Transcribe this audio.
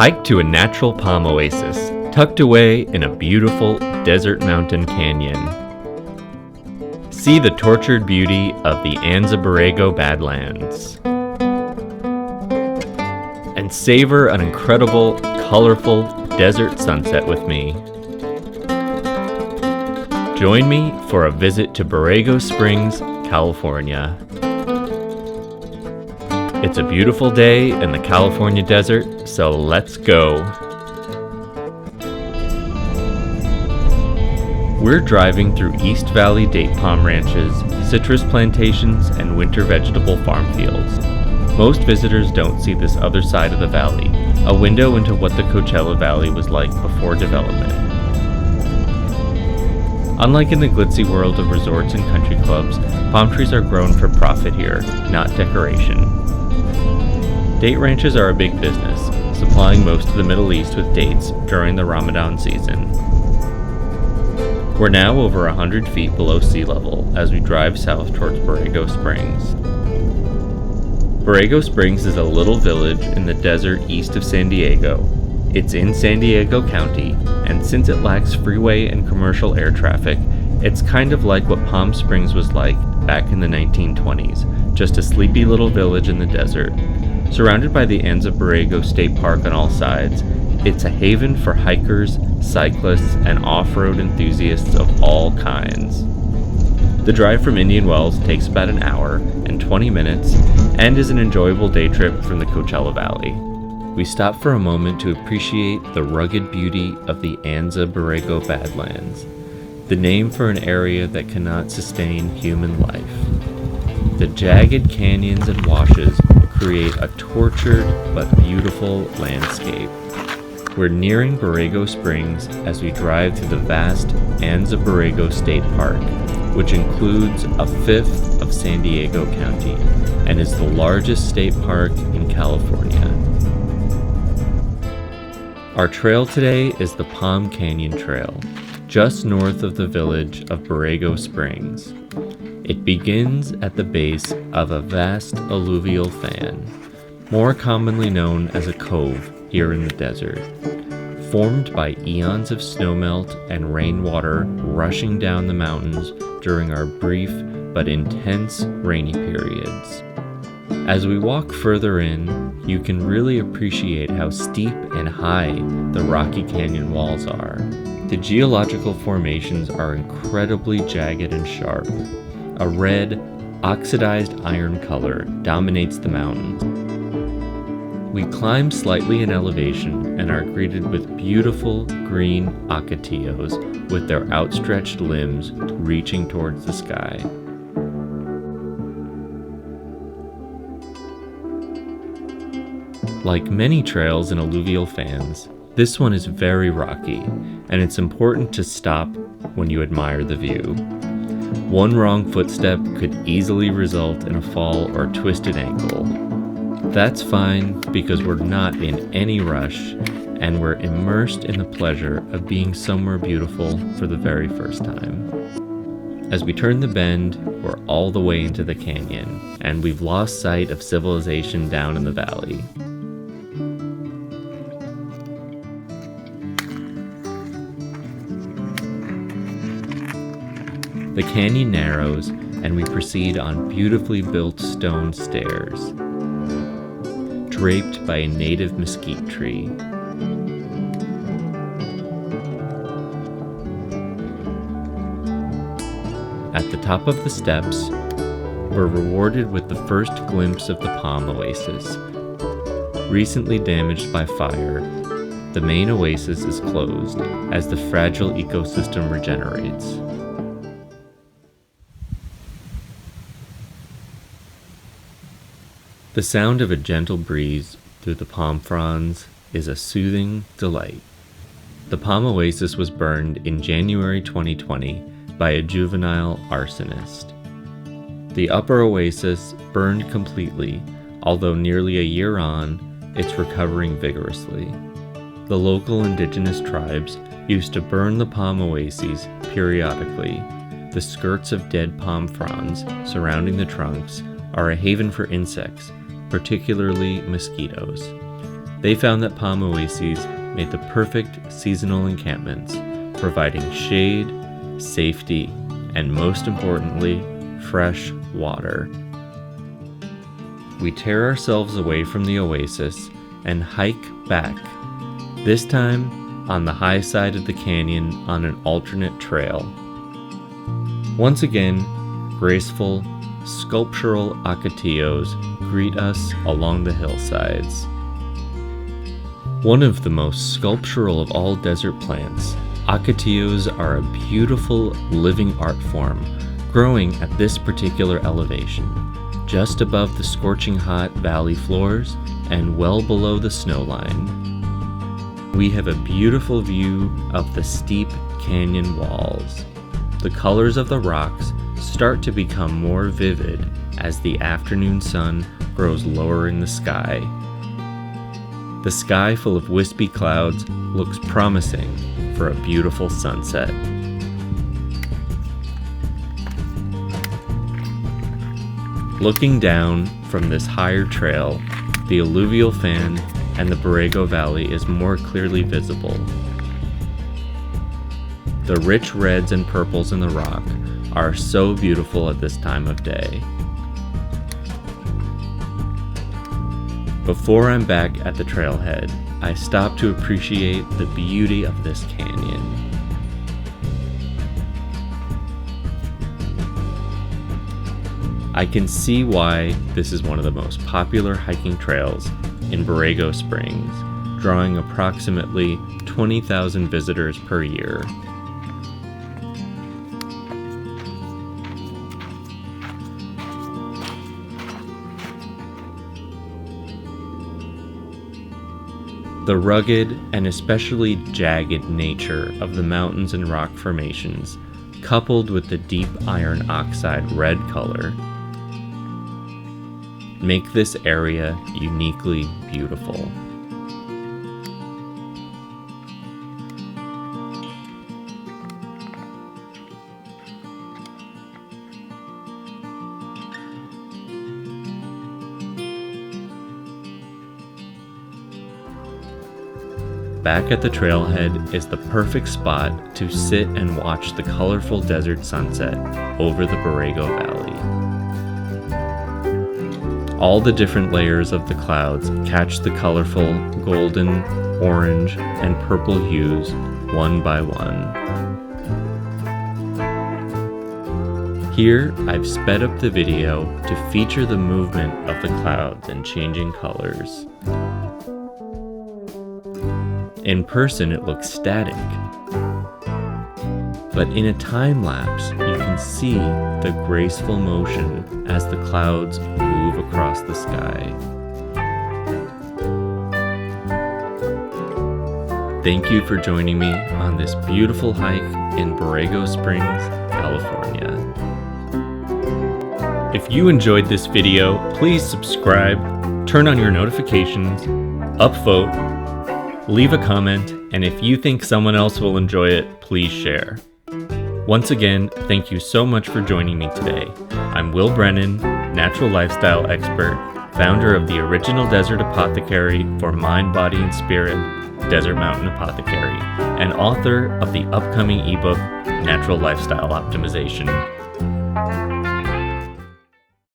Hike to a natural palm oasis, tucked away in a beautiful desert mountain canyon. See the tortured beauty of the Anza Borrego badlands. And savor an incredible, colorful desert sunset with me. Join me for a visit to Borrego Springs, California. It's a beautiful day in the California desert, so let's go. We're driving through East Valley date palm ranches, citrus plantations, and winter vegetable farm fields. Most visitors don't see this other side of the valley, a window into what the Coachella Valley was like before development. Unlike in the glitzy world of resorts and country clubs, palm trees are grown for profit here, not decoration. Date ranches are a big business, supplying most of the Middle East with dates during the Ramadan season. We're now over 100 feet below sea level as we drive south towards Borrego Springs. Borrego Springs is a little village in the desert east of San Diego. It's in San Diego County, and since it lacks freeway and commercial air traffic, it's kind of like what Palm Springs was like back in the 1920s, just a sleepy little village in the desert. Surrounded by the Anza Borrego State Park on all sides, it's a haven for hikers, cyclists, and off-road enthusiasts of all kinds. The drive from Indian Wells takes about an hour and 20 minutes and is an enjoyable day trip from the Coachella Valley. We stop for a moment to appreciate the rugged beauty of the Anza Borrego Badlands, the name for an area that cannot sustain human life. The jagged canyons and washes create a tortured but beautiful landscape. We're nearing Borrego Springs as we drive through the vast Anza Borrego State Park, which includes a fifth of San Diego County and is the largest state park in California. Our trail today is the Palm Canyon Trail, just north of the village of Borrego Springs. It begins at the base of a vast alluvial fan, more commonly known as a cove here in the desert, formed by eons of snowmelt and rainwater rushing down the mountains during our brief but intense rainy periods. As we walk further in, you can really appreciate how steep and high the rocky canyon walls are. The geological formations are incredibly jagged and sharp. A red, oxidized iron color dominates the mountain. We climb slightly in elevation and are greeted with beautiful green ocotillos with their outstretched limbs reaching towards the sky. Like many trails in alluvial fans, this one is very rocky, and it's important to stop when you admire the view. One wrong footstep could easily result in a fall or twisted ankle. That's fine because we're not in any rush and we're immersed in the pleasure of being somewhere beautiful for the very first time. As we turn the bend, we're all the way into the canyon and we've lost sight of civilization down in the valley. The canyon narrows and we proceed on beautifully built stone stairs, draped by a native mesquite tree. At the top of the steps, we're rewarded with the first glimpse of the Palm Oasis. Recently damaged by fire, the main oasis is closed as the fragile ecosystem regenerates. The sound of a gentle breeze through the palm fronds is a soothing delight. The Palm Oasis was burned in January 2020 by a juvenile arsonist. The upper oasis burned completely, although nearly a year on, it's recovering vigorously. The local indigenous tribes used to burn the palm oases periodically. The skirts of dead palm fronds surrounding the trunks are a haven for insects, particularly mosquitoes. They found that palm oases made the perfect seasonal encampments, providing shade, safety, and most importantly, fresh water. We tear ourselves away from the oasis and hike back, this time on the high side of the canyon on an alternate trail. Once again, graceful, sculptural ocotillos greet us along the hillsides. One of the most sculptural of all desert plants, ocotillos are a beautiful living art form growing at this particular elevation, just above the scorching hot valley floors and well below the snow line. We have a beautiful view of the steep canyon walls. The colors of the rocks start to become more vivid as the afternoon sun grows lower in the sky. The sky full of wispy clouds looks promising for a beautiful sunset. Looking down from this higher trail, the alluvial fan and the Borrego Valley is more clearly visible. The rich reds and purples in the rock are so beautiful at this time of day. Before I'm back at the trailhead, I stop to appreciate the beauty of this canyon. I can see why this is one of the most popular hiking trails in Borrego Springs, drawing approximately 20,000 visitors per year. The rugged and especially jagged nature of the mountains and rock formations, coupled with the deep iron oxide red color, make this area uniquely beautiful. Back at the trailhead is the perfect spot to sit and watch the colorful desert sunset over the Borrego Valley. All the different layers of the clouds catch the colorful golden, orange, and purple hues one by one. Here, I've sped up the video to feature the movement of the clouds and changing colors. In person, it looks static, but in a time lapse, you can see the graceful motion as the clouds move across the sky. Thank you for joining me on this beautiful hike in Borrego Springs, California. If you enjoyed this video, please subscribe, turn on your notifications, upvote, leave a comment, and if you think someone else will enjoy it, please share. Once again, thank you so much for joining me today. I'm Will Brennan, natural lifestyle expert, founder of the original Desert Apothecary for Mind, Body, and Spirit, Desert Mountain Apothecary, and author of the upcoming ebook, Natural Lifestyle Optimization.